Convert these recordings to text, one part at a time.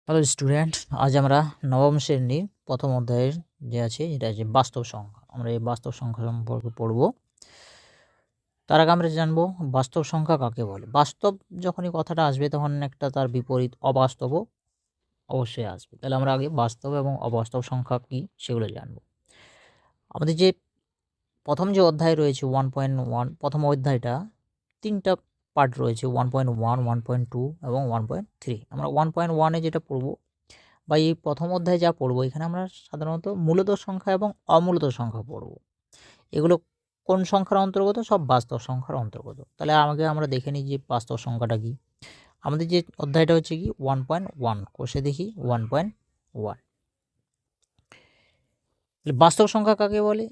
Hello student, আজ আমরা নবম শ্রেণীর প্রথম অধ্যায়ের যে আছে এটা আছে বাস্তব সংখ্যা। আমরা এই বাস্তব সংখ্যা সম্পর্কে পড়ব। তার আগে আমরা জানবো বাস্তব সংখ্যা কাকে বলে। বাস্তব যখনই কথাটা আসবে তখন একটা তার বিপরীত অবাস্তবও অবশ্যই আসবে। তাহলে আমরা আগে বাস্তব এবং অবাস্তব সংখ্যা কী সেগুলো জানবো। আমাদের যে প্রথম যে অধ্যায় রয়েছে 1.1, প্রথম অধ্যায়টা তিনটা পার্ট রয়েছে, 1.1, 1.2 এবং 1.3। আমরা 1.1-এ যেটা পড়বো বা এই প্রথম অধ্যায়ে যা পড়বো, এখানে আমরা সাধারণত মূলত সংখ্যা এবং অমূলত সংখ্যা পড়ব। এগুলো কোন সংখ্যার অন্তর্গত? সব বাস্তব সংখ্যার অন্তর্গত। তাহলে আগে আমরা দেখে নিই যে বাস্তব সংখ্যাটা কি। আমাদের যে অধ্যায়টা হচ্ছে কি 1.1, কোষে দেখি 1.1। বাস্তব সংখ্যা কাকে বলে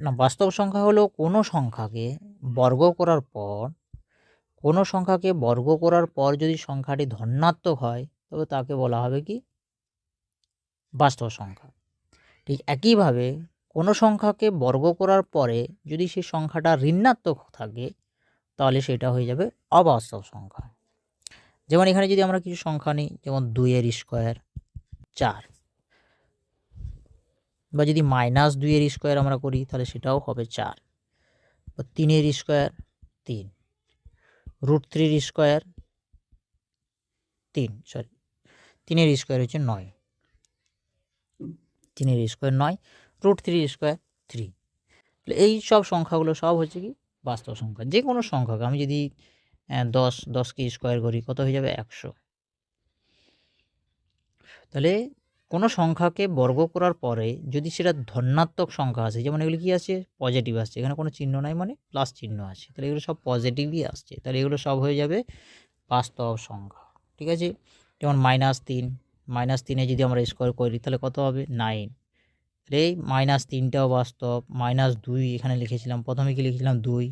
না, বাস্তব সংখ্যা হলো কোনো সংখ্যাকে বর্গ করার পর যদি সংখ্যাটি ধনাত্মক হয় তবে তাকে বলা হবে কি বাস্তব সংখ্যা। ঠিক একইভাবে কোনো সংখ্যাকে বর্গ করার পরে যদি সেই সংখ্যাটা ঋণাত্মক থাকে তাহলে সেটা হয়ে যাবে অবাস্তব সংখ্যা। যেমন এখানে যদি আমরা কিছু সংখ্যা নিই, যেমন 2-এর স্কোয়ার 4, বা যদি -2-এর স্কোয়ার আমরা করি তাহলে সেটাও হবে 4, বা 3-এর স্কোয়ার 3, √3-এর স্কোয়ার 3-এর স্কোয়ার হচ্ছে 9, 3-এর স্কোয়ার 9, √3-এর স্কোয়ার 3। এই সব সংখ্যাগুলো সব হচ্ছে কি বাস্তব সংখ্যা। যে কোনো সংখ্যাকে আমি যদি 10কে স্কোয়ার করি কত হয়ে যাবে 100। তাহলে কোনো সংখ্যাকে বর্গ করার পরে যদি সেটা ধনাত্মক সংখ্যা আসে, যেমন এগুলো কি আছে পজিটিভ আসছে, এখানে কোনো চিহ্ন নাই মানে প্লাস চিহ্ন আছে, তাহলে এগুলো সব পজিটিভই আসছে, তাহলে এগুলো সব হয়ে যাবে বাস্তব সংখ্যা। ঠিক আছে, যেমন -3 যদি আমরা স্কোয়ার করি তাহলে কত হবে 9। তাহলে এই -3টাও বাস্তব, -2 এখানে লিখেছিলাম, প্রথমে কি লিখেছিলাম 2,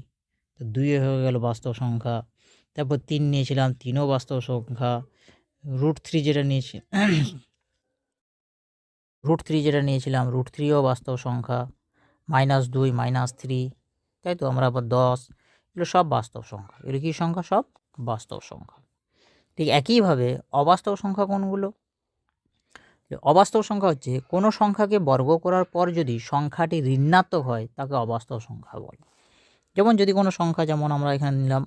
তো 2 হয়ে গেল বাস্তব সংখ্যা। তারপর 3 নিয়েছিলাম, 3ও বাস্তব সংখ্যা। √3 যেটা নিয়েছি √3ও বাস্তব সংখ্যা। -2 -3, তাই তো। আমরা আবার 10, এগুলো সব বাস্তব সংখ্যা। এগুলো কি সংখ্যা? সব বাস্তব সংখ্যা। ঠিক একইভাবে অবাস্তব সংখ্যা কোনগুলো? অবাস্তব সংখ্যা হচ্ছে কোনো সংখ্যাকে বর্গ করার পর যদি সংখ্যাটি ঋণাত্মক হয় তাকে অবাস্তব সংখ্যা বলে। যেমন যদি কোনো সংখ্যা, যেমন আমরা এখানে নিলাম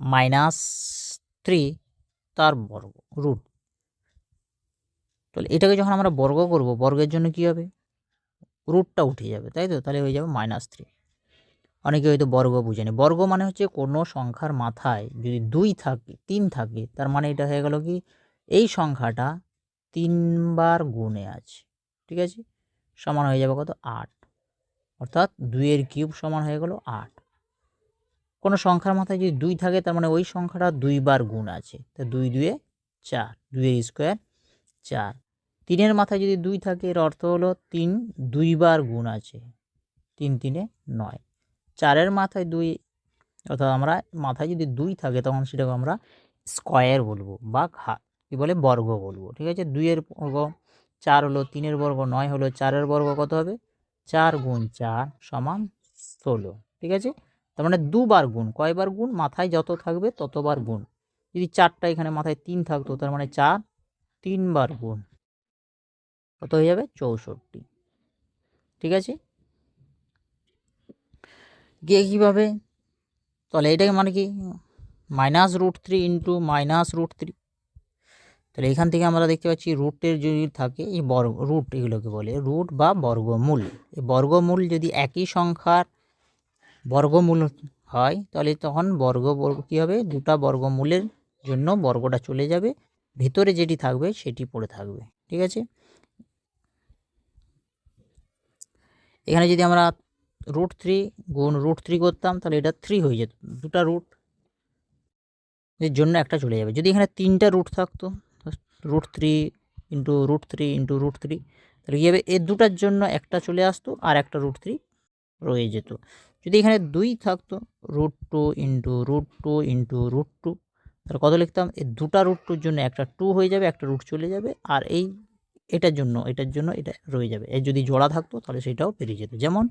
-3 তার বর্গ রুট, তাহলে এটাকে যখন আমরা বর্গ করব, বর্গের জন্য কি হবে? রুটটা উঠে যাবে, তাই তো। তাহলে হয়ে যাবে -3। অনেকে হয়তো বর্গ বুঝেনি। বর্গ মানে হচ্ছে কোনো সংখ্যার মাথায় যদি 2 থাকে 3 থাকে, তার মানে এটা হয়ে গেল কি এই সংখ্যাটা 3 বার গুণে আছে। ঠিক আছে, সমান হয়ে যাবে কত 8, অর্থাৎ 2-এর কিউব সমান হয়ে গেল 8। কোনো সংখ্যার মাথায় যদি 2 থাকে তার মানে ওই সংখ্যাটা 2 বার গুণ আছে, তা 2 2-এ 4, 2-এর স্কোয়ার 4। 3-এর মাথায় যদি 2 থাকে এর অর্থ হলো 3 2 বার গুণ আছে, 3 3-এ 9। 4-এর মাথায় 2, অর্থাৎ আমরা মাথায় যদি 2 থাকে তখন সেটাকে আমরা স্কোয়ার বলবো বা কি বলে বর্গ বলবো। ঠিক আছে, 2-এর বর্গ 4 হলো, 3-এর বর্গ 9 হলো, 4-এর বর্গ কত হবে 4 গুণ 4 সমান 16। ঠিক আছে, তার মানে 2 বার গুণ। কয়বার গুণ? মাথায় যত থাকবে ততবার গুণ। যদি 4টা এখানে মাথায় 3 থাকতো তার মানে 4 3 বার গুণ, কত হয়ে যাবে 64। ঠিক আছে, গিয়ে কীভাবে? তাহলে এটাকে মানে কি -√3 ইন্টু -√3। তাহলে এখান থেকে আমরা দেখতে পাচ্ছি রুটের যদি থাকে এই বর্গ, রুট এগুলোকে বলে রুট বা বর্গমূল। এই বর্গমূল যদি একই সংখ্যার বর্গমূল হয় তাহলে তখন বর্গ কী হবে? দুটা বর্গমূলের জন্য বর্গটা চলে যাবে, ভিতরে যেটি থাকবে সেটি পড়ে থাকবে। ঠিক আছে, এখানে যদি আমরা √3 গুণ √3 করতাম তাহলে এটা 3 হয়ে যেত, দুটা রুট এর জন্য একটা চলে যাবে। যদি এখানে 3টা রুট থাকতো, √3 ইন্টু √3 ইন্টু √3, তাহলে কী হবে? এর দুটার জন্য একটা চলে আসতো আর একটা √3 রয়ে যেত। যদি এখানে 2 থাকতো, √2 ইন্টু √2 ইন্টু √2, তাহলে কত লিখতাম? এই দুটা √2-র জন্য একটা 2 হয়ে যাবে, একটা রুট চলে যাবে, আর এটার জন্য এটা রয়ে যাবে। এর যদি জোড়া থাকতো তাহলে সেটাও বেরিয়ে যেত। যেমন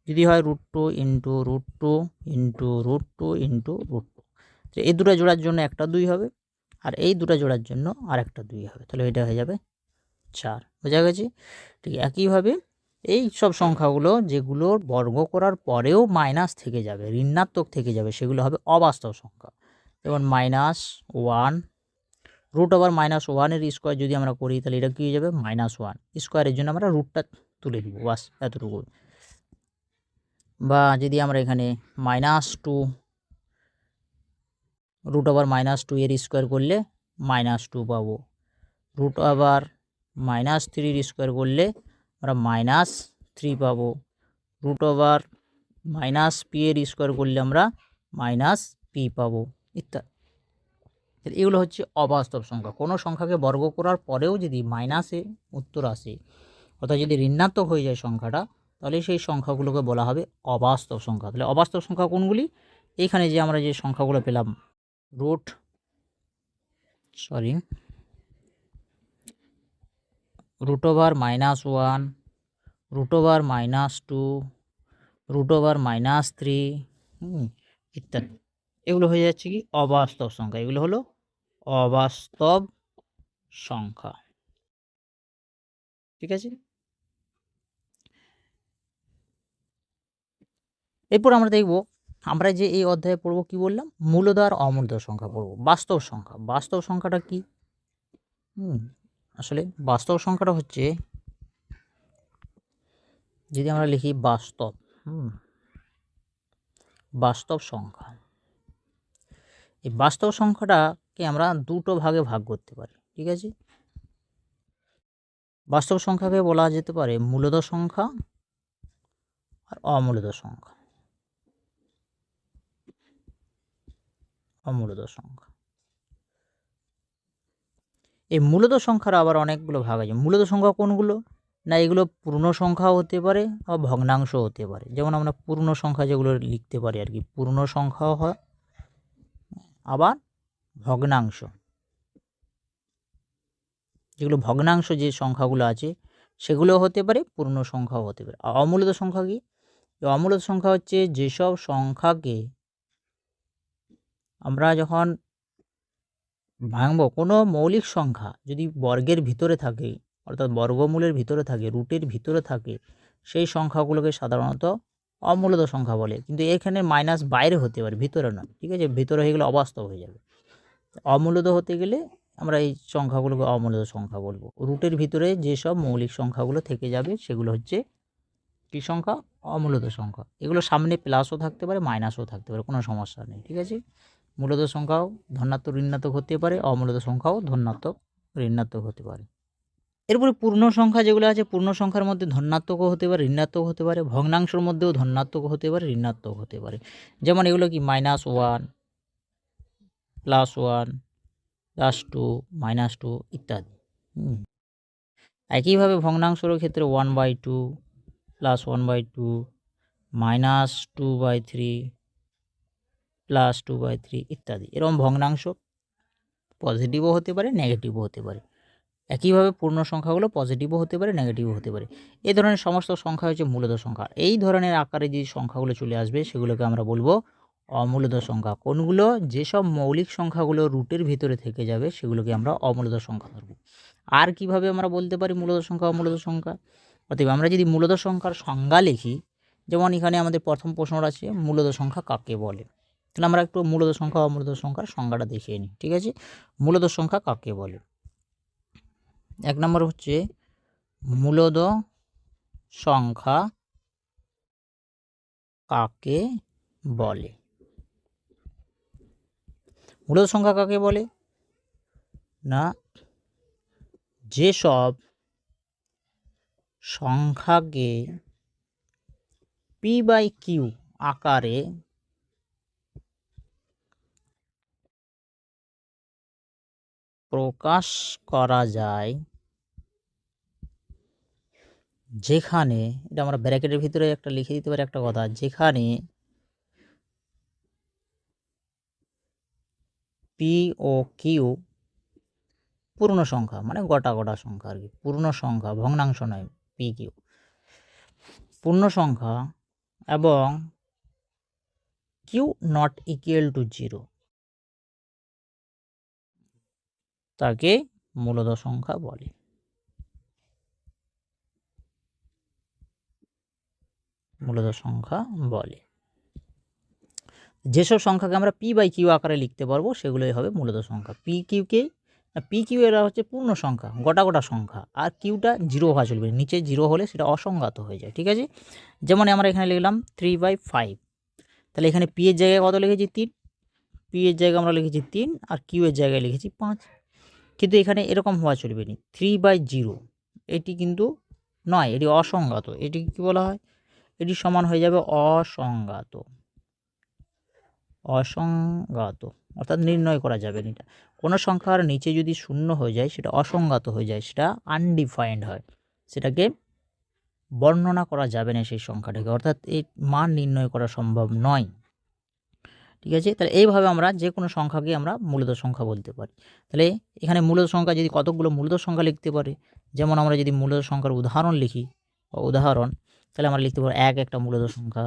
যদি হয় √2 ইন্টু √2 ইন্টু √2 ইন্টু √2, তো এই দুটো জোড়ার জন্য একটা 2 হবে, আর এই দুটো জোড়ার জন্য আরেকটা 2 হবে, তাহলে এটা হয়ে যাবে 4। বোঝা গেছে? ঠিক একইভাবে এই সব সংখ্যাগুলো যেগুলোর বর্গ করার পরেও মাইনাস থেকে যাবে, ঋণাত্মক থেকে যাবে, সেগুলো হবে অবাস্তব সংখ্যা। যেমন -1 √-1 এর স্কোয়ার যদি আমরা করি তাহলে এটা কী হয়ে যাবে -1 স্কোয়ারের জন্য আমরা রুটটা তুলে দিব, বাস এতটুকু। বা যদি আমরা এখানে -2 √-2 এর স্কোয়ার করলে -2 পাবো, √-3 এর স্কোয়ার করলে আমরা -3 পাবো, √-p এর স্কোয়ার করলে আমরা -p পাবো ইত্যাদি। এগুলো হচ্ছে অবাস্তব সংখ্যা। কোনো সংখ্যাকে বর্গ করার পরেও যদি মাইনাসে উত্তর আসে, অর্থাৎ যদি ঋণাত্মক হয়ে যায় সংখ্যাটা, তাহলে সেই সংখ্যাগুলোকে বলা হবে অবাস্তব সংখ্যা। তাহলে অবাস্তব সংখ্যা কোনগুলি? এইখানে যে আমরা যে সংখ্যাগুলো পেলাম √-1 √-2 √-3 ইত্যাদি, এগুলো হয়ে যাচ্ছে কি অবাস্তব সংখ্যা। এগুলো হলো অবাস্তব সংখ্যা। ঠিক আছে? এরপর আমরা দেখব, আমরা যে এই অধ্যায়ে পড়ব কি বললাম, মূলদ আর অমূলদ সংখ্যা পড়ব। বাস্তব সংখ্যা, বাস্তব সংখ্যাটা কি? আসলে বাস্তব সংখ্যাটা হচ্ছে, যদি আমরা লিখি বাস্তব, বাস্তব সংখ্যা, এই বাস্তব সংখ্যাটাকে আমরা দুটো ভাগে ভাগ করতে পারি। ঠিক আছে? বাস্তব সংখ্যাকে বলা যেতে পারে মূলদ সংখ্যা আর অমূলদ সংখ্যা। অমূলদ সংখ্যা, এই মূলদ সংখ্যার আবার অনেকগুলো ভাগ আছে। মূলদ সংখ্যা কোনগুলো? না, এগুলো পূর্ণ সংখ্যাও হতে পারে আবার ভগ্নাংশ হতে পারে। যেমন আমরা পূর্ণ সংখ্যা যেগুলো লিখতে পারি আর কি, পূর্ণ সংখ্যাও হয়, আবার ভগ্নাংশ, যেগুলো ভগ্নাংশ যে সংখ্যাগুলো আছে সেগুলো হতে পারে, পূর্ণ সংখ্যাও হতে পারে। আর অমূলদ সংখ্যা কি? অমূলদ সংখ্যা হচ্ছে যেসব সংখ্যাকে আমরা যখন ভাঙব, কোনো মৌলিক সংখ্যা যদি বর্গের ভিতরে থাকে, অর্থাৎ বর্গমূলের ভিতরে থাকে, রুটের ভিতরে থাকে, সেই সংখ্যাগুলোকে সাধারণত অমূলদ সংখ্যা বলে। কিন্তু এখানে মাইনাস বাইরে হতে পারে, ভিতরে নয়। ঠিক আছে? ভিতরে হয়ে গেলে অবাস্তব হয়ে যাবে। অমূলদ হতে গেলে আমরা এই সংখ্যাগুলোকে অমূলদ সংখ্যা বলবো। রুটের ভিতরে যেসব মৌলিক সংখ্যাগুলো থেকে যাবে সেগুলো হচ্ছে কী সংখ্যা? অমূলদ সংখ্যা। এগুলো সামনে প্লাসও থাকতে পারে, মাইনাসও থাকতে পারে, কোনো সমস্যা নেই। ঠিক আছে? মূলদ সংখ্যাও ধনাত্মক ঋণাত্মক হতে পারে, অমূলদ সংখ্যাও ধনাত্মক ঋণাত্মক হতে পারে। এরপরে পূর্ণ সংখ্যা যেগুলো আছে, পূর্ণ সংখ্যার মধ্যে ধনাত্মকও হতে পারে, ঋণাত্মক হতে পারে, ভগ্নাংশের মধ্যেও ধনাত্মক হতে পারে, ঋণাত্মক হতে পারে। যেমন এগুলো কি -1 +1 +2 -2 ইত্যাদি। একইভাবে ভগ্নাংশের ক্ষেত্রে 1/2 +1/2 -2/3 +2/3 ইত্যাদি। এরকম ভগ্নাংশ পজিটিভও হতে পারে, নেগেটিভও হতে পারে। একইভাবে পূর্ণ সংখ্যাগুলো পজিটিভও হতে পারে, নেগেটিভও হতে পারে। এই ধরনের সমস্ত সংখ্যা হচ্ছে মূলদ সংখ্যা। এই ধরনের আকারে যে সংখ্যাগুলো চলে আসবে সেগুলোকে আমরা বলবো অমূলদ সংখ্যা। কোনগুলো? যেসব মৌলিক সংখ্যাগুলো রুটের ভিতরে থেকে যাবে সেগুলোকে আমরা অমূলদ সংখ্যা ধরব। আর কিভাবে আমরা বলতে পারি মূলদ সংখ্যা অমূলদ সংখ্যা? অতএব আমরা যদি মূলদ সংখ্যার সংজ্ঞা লিখি, যেমন এখানে আমাদের প্রথম প্রশ্নটা আছে মূলদ সংখ্যা কাকে বলে, তাহলে আমরা একটু মূলদ সংখ্যা অমূলদ সংখ্যার সংজ্ঞাটা দেখিয়ে নিই। ঠিক আছে? মূলদ সংখ্যা কাকে বলে? 1 নম্বর হচ্ছে মূলদ সংখ্যা কাকে বলে। মূলদ সংখ্যা কাকে বলে? না, যেসব সংখ্যাকে p/q আকারে প্রকাশ করা যায়, যেখানে, এটা আমরা ব্র্যাকেটের ভিতরে একটা লিখে দিতে পারি একটা কথা, যেখানে p ও q পূর্ণ সংখ্যা, মানে গোটা গোটা সংখ্যা আর কি, পূর্ণ সংখ্যা, ভগ্নাংশ নয়, p/q পূর্ণ সংখ্যা এবং q ≠ 0, তাকে মূলদ সংখ্যা বলে। মূলদ সংখ্যা বলে। যেসব সংখ্যাকে আমরা পি বাই কিউ আকারে লিখতে পারবো সেগুলোই হবে মূলদ সংখ্যা। পি কিউ এরা হচ্ছে পূর্ণ সংখ্যা, গোটা গোটা সংখ্যা, আর কিউটা জিরো হওয়া চলবে, নিচে জিরো হলে সেটা অসংজ্ঞাত হয়ে যায়। ঠিক আছে, যেমন আমরা এখানে লিখলাম 3/5, তাহলে এখানে পি এর জায়গায় কত লিখেছি 3, পি এর জায়গায় আমরা লিখেছি 3, আর কিউ এর জায়গায় লিখেছি 5। কিন্তু এখানে এরকম হওয়া চলবে না, 3/0 এটি কিন্তু নয়, এটি অসংজ্ঞাত। এটি কি বলা হয়? এটি সমান হয়ে যাবে অসংজ্ঞাত। অসংজ্ঞাত অর্থাৎ নির্ণয় করা যাবে না। কোনো সংখ্যার নিচে যদি শূন্য হয়ে যায় সেটা অসংজ্ঞাত হয়ে যায়, সেটা আনডিফাইন্ড হয়, সেটাকে বর্ণনা করা যাবে না সেই সংখ্যাটাকে, অর্থাৎ এই মান নির্ণয় করা সম্ভব নয়। ঠিক আছে, তাহলে এইভাবে আমরা যে কোনো সংখ্যাকে আমরা মূলদ সংখ্যা বলতে পারি। তাহলে এখানে মূলদ সংখ্যা যদি কতগুলো মূলদ সংখ্যা লিখতে পারে, যেমন আমরা যদি মূলদ সংখ্যার উদাহরণ লিখি, তাহলে আমরা লিখতে পারবো 1 একটা মূলদ সংখ্যা,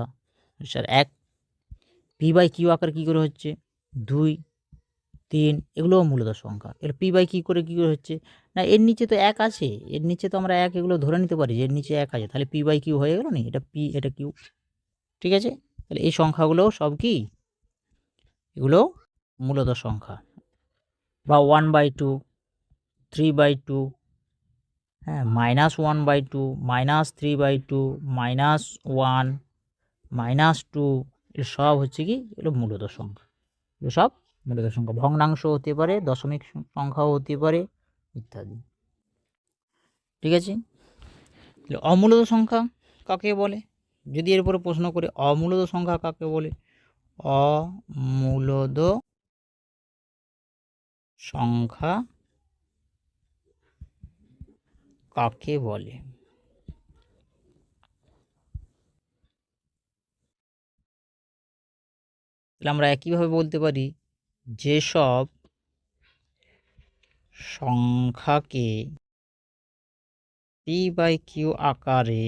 স্যার 1। পি বাই কিউ আকার কী করে হচ্ছে 2, 3, এগুলোও মূলদ সংখ্যা। এগুলো পি বাই কী করে হচ্ছে না, এর নিচে তো 1 আছে, এর নিচে তো আমরা 1 এগুলো ধরে নিতে পারি যে এর নিচে 1 আছে, তাহলে পি বাই কিউ হয়ে গেল না, এটা পি এটা কিউ। ঠিক আছে, তাহলে এই সংখ্যাগুলো সব কি, এগুলো মূলদ সংখ্যা। বা 1/2, 3/2, হ্যাঁ, -1/2, -3/2, -1, -2, এগুলো সব হচ্ছে কি, এগুলো মূলদ সংখ্যা। এগুলো সব মূলদ সংখ্যা। ভগ্নাংশ হতে পারে, দশমিক সংখ্যাও হতে পারে, ইত্যাদি। ঠিক আছে, অমূলদ সংখ্যা কাকে বলে? যদি এর উপরে প্রশ্ন করে অমূলদ সংখ্যা কাকে বলে, অমূলদ সংখ্যা কাকে বলে? তাহলে আমরা একইভাবে বলতে পারি, যেসব সংখ্যাকে পি বাই কিউ আকারে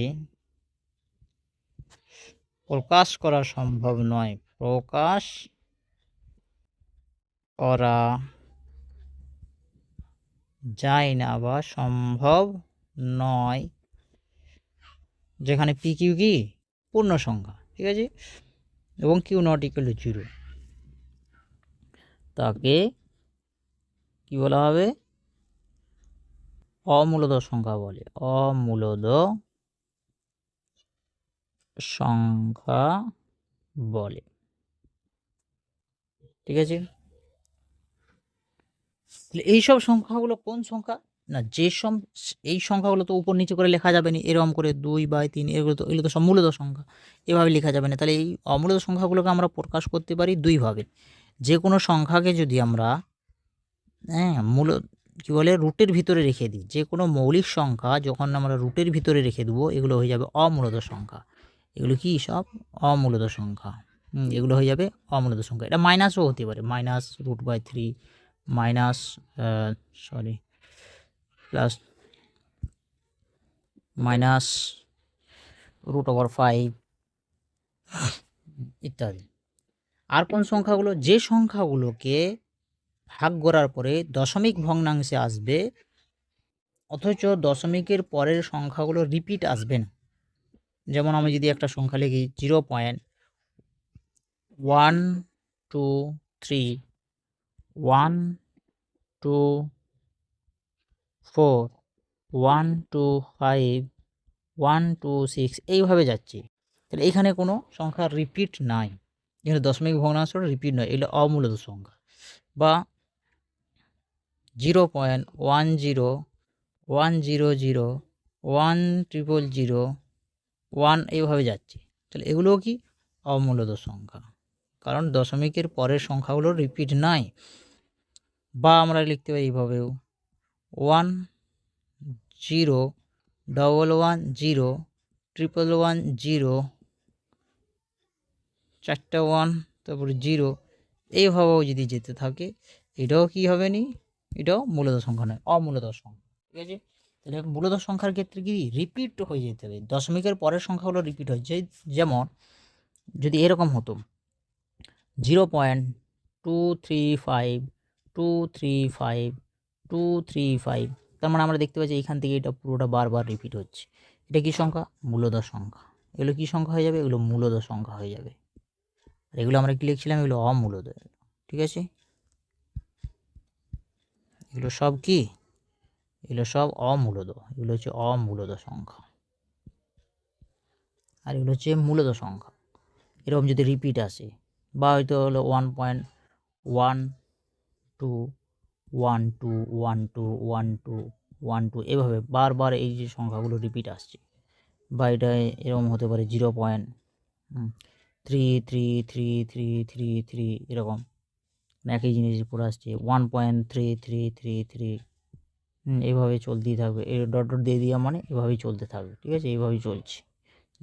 প্রকাশ করা সম্ভব নয়, প্রকাশ করা যায় না বা সম্ভব নয়, যেখানে পি কিউ কি পূর্ণ সংখ্যা, ঠিক আছে, এবং কিউ নট ইকুয়াল টু 0, তাকে কি বলা হবে? অমূলদ সংখ্যা বলে। অমূলদ সংখ্যা বলে। ঠিক আছে, এইসব সংখ্যাগুলো কোন সংখ্যা না, এই সংখ্যাগুলো তো উপর নিচে করে লেখা যাবে না, এরকম করে 2/3, এগুলো তো সব মূলদ সংখ্যা, এভাবে লেখা যাবে না। তাহলে এই অমূলদ সংখ্যাগুলোকে আমরা প্রকাশ করতে পারি দুইভাবে। যে কোনো সংখ্যাকে যদি আমরা কি বলে রুটের ভিতরে রেখে দিই, যে কোনো মৌলিক সংখ্যা যখন আমরা রুটের ভিতরে রেখে দেবো, এগুলো হয়ে যাবে অমূলদ সংখ্যা। এগুলো কি সব অমূলদ সংখ্যা। এগুলো হয়ে যাবে অমূলদ সংখ্যা। এটা মাইনাসও হতে পারে, -√3, প্লাস -√5 ইত্যাদি। আর কোন সংখ্যাগুলো? যে সংখ্যাগুলোকে ভাগ করার পরে দশমিক ভগ্নাংশে আসবে, অথচ দশমিকের পরের সংখ্যাগুলো রিপিট আসবে না। যেমন আমি যদি একটা সংখ্যা লিখি 0.123, 124, 125, 126 এইভাবে যাচ্ছি, তাহলে এখানে কোনো সংখ্যার রিপিট নাই, এখানে দশমিক ভগ্নাংশটা রিপিট নয়, এগুলো অমূলদ সংখ্যা। বা 0.10, 100, 100, 1 এইভাবে যাচ্ছে, তাহলে এগুলোও কি অমূলদ সংখ্যা, কারণ দশমিকের পরের সংখ্যাগুলো রিপিট নাই। বা আমরা লিখতে পারি এইভাবেও 1 0 1 1 0 1 1 0, 4টা 1, তারপরে 0, এইভাবেও যদি যেতে থাকে, এটাও কি হবে নি, এটাও মূলদ সংখ্যা নয়, অমূলদ সংখ্যা। ঠিক আছে, তাহলে মূলদ সংখ্যার ক্ষেত্রে কি রিপিট হয়ে যেতে হবে, দশমিকের পরের সংখ্যাগুলো রিপিট হয়। যেমন যদি এরকম হতো 0.235, 235, 235। তার মানে আমরা দেখতে পাচ্ছি এইখান থেকে এটা পুরোটা বারবার রিপিট হচ্ছে। এটা কি সংখ্যা? মূলদ সংখ্যা। এগুলো কি সংখ্যা হয়ে যাবে? এগুলো মূলদ সংখ্যা হয়ে যাবে। আর এগুলো আমরা কি লিখছিলাম? এগুলো অমূলদ। ঠিক আছে, এগুলো সব কি? এগুলো সব অমূলদ। এগুলো হচ্ছে অমূলদ সংখ্যা, আর এগুলো হচ্ছে মূলদ সংখ্যা। এরকম যদি রিপিট আসে, বা হয়তো হলো 1.12 12 12 12 12 এভাবে বারবার এই যে সংখ্যাগুলো রিপিট আসছে, বা এটা এরকম হতে পারে 0.333333 এরকম একই জিনিস পড়ে আসছে 1.3333 এইভাবে চলতেই থাকবে। এই ডট ডট দিয়ে দেওয়া মানে এভাবেই চলতে থাকবে। ঠিক আছে, এইভাবেই চলছে।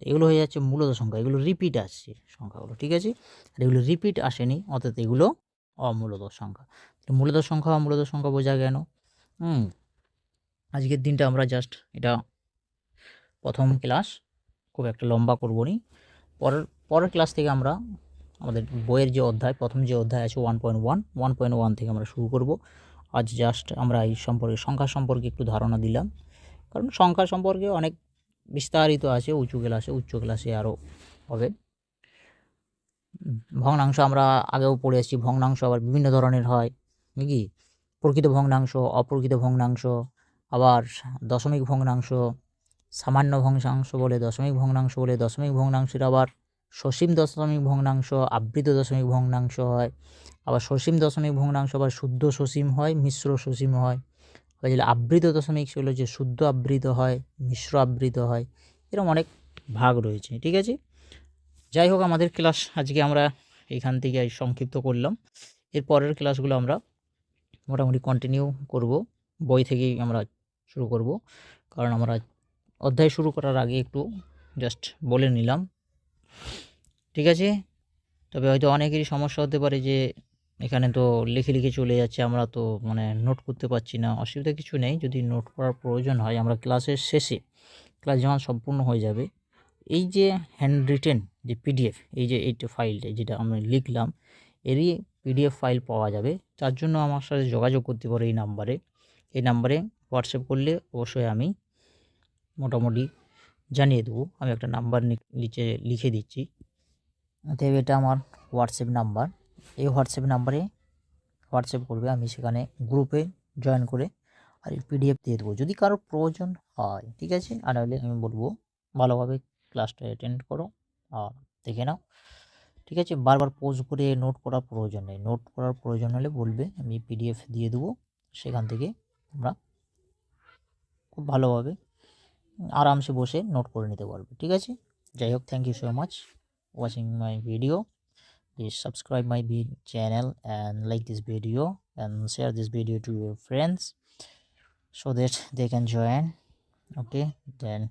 এগুলো হয়ে যাচ্ছে মূলদ সংখ্যা, এগুলো রিপিট আসছে সংখ্যাগুলো। ঠিক আছে, আর এগুলো রিপিট আসেনি, অর্থাৎ এগুলো অমূলদ সংখ্যা। মূলদ সংখ্যা অমূলদ সংখ্যা বোঝা গেল। আজকের দিনটা আমরা জাস্ট এটা প্রথম ক্লাস, খুব একটা লম্বা করবো নি। পরের ক্লাস থেকে আমরা আমাদের বইয়ের যে অধ্যায়, প্রথম যে অধ্যায় আছে 1.1 থেকে আমরা শুরু করব। আজ জাস্ট আমরা এই সম্পর্কে সংখ্যা সম্পর্কে একটু ধারণা দিলাম, কারণ সংখ্যা সম্পর্কে অনেক বিস্তারিত আছে উঁচু ক্লাসে আরও হবে। ভগ্নাংশ আমরা আগেও পড়ে এসেছি। ভগ্নাংশ আবার বিভিন্ন ধরনের হয় নাকি? প্রকৃত ভগ্নাংশ, অপ্রকৃত ভগ্নাংশ, আবার দশমিক ভগ্নাংশ, সামান্য ভগ্নাংশ বলে, দশমিক ভগ্নাংশ বলে, দশমিক ভগ্নাংশের আবার সসীম দশমিক ভগ্নাংশ, আবৃত দশমিক ভগ্নাংশ হয়, আবার সসীম দশমিক ভগ্নাংশ আবার শুদ্ধ সসীম হয়, মিশ্র সসীম হয়। আবার যেটা আবৃত দশমিক সেগুলো যে শুদ্ধ আবৃত হয়, মিশ্র আবৃত হয়, এরকম অনেক ভাগ রয়েছে। ঠিক আছে, যাই হোক, আমাদের ক্লাস আজকে আমরা এইখান থেকে সংক্ষিপ্ত করলাম। এর পরের ক্লাসগুলো আমরা মোটামুটি কন্টিনিউ করব, বই থেকেই আমরা শুরু করব, কারণ আমরা অধ্যায় শুরু করার আগে একটু জাস্ট বলে নিলাম। ঠিক আছে, তবে হয়তো অনেকেরই সমস্যা হতে পারে যে এখানে তো লিখে লিখে চলে যাচ্ছে, আমরা তো মানে নোট করতে পারছি না। অসুবিধা কিছু নেই, যদি নোট করার প্রয়োজন হয় আমরা ক্লাসের শেষে, ক্লাস যখন সম্পূর্ণ হয়ে যাবে, এই যে হ্যান্ড রিটেন যে পিডিএফ, এই যে এইটা ফাইলটা যেটা আমি লিখলাম, এরই পিডিএফ ফাইল পাওয়া যাবে। তার জন্য আমার সাথে যোগাযোগ করতে পারে এই নাম্বারে হোয়াটসঅ্যাপ করলে অবশ্যই আমি মোটামুটি জানিয়ে দেবো। আমি একটা নাম্বার নিচে লিখে দিচ্ছি, অতএব এটা আমার হোয়াটসঅ্যাপ নাম্বার। এই হোয়াটসঅ্যাপ নাম্বারে হোয়াটসঅ্যাপ করবে, আমি সেখানে গ্রুপে জয়েন করে আর এই পিডিএফ দিয়ে দেবো যদি কারোর প্রয়োজন হয়। ঠিক আছে, আর নাহলে আমি বলবো ভালোভাবে ক্লাসটা অ্যাটেন্ড করো আর দেখে নাও। ঠিক আছে, বারবার পোজ করে নোট করার প্রয়োজন নেই। নোট করার প্রয়োজন হলে বলবে, আমি পিডিএফ দিয়ে দেবো, সেখান থেকে তোমরা খুব ভালোভাবে আরামসে বসে নোট করে নিতে পারবে। ঠিক আছে, যাই হোক, thank you so much watching my video. Please subscribe my channel and like this video and share this video to your friends so that they can join. Okay, then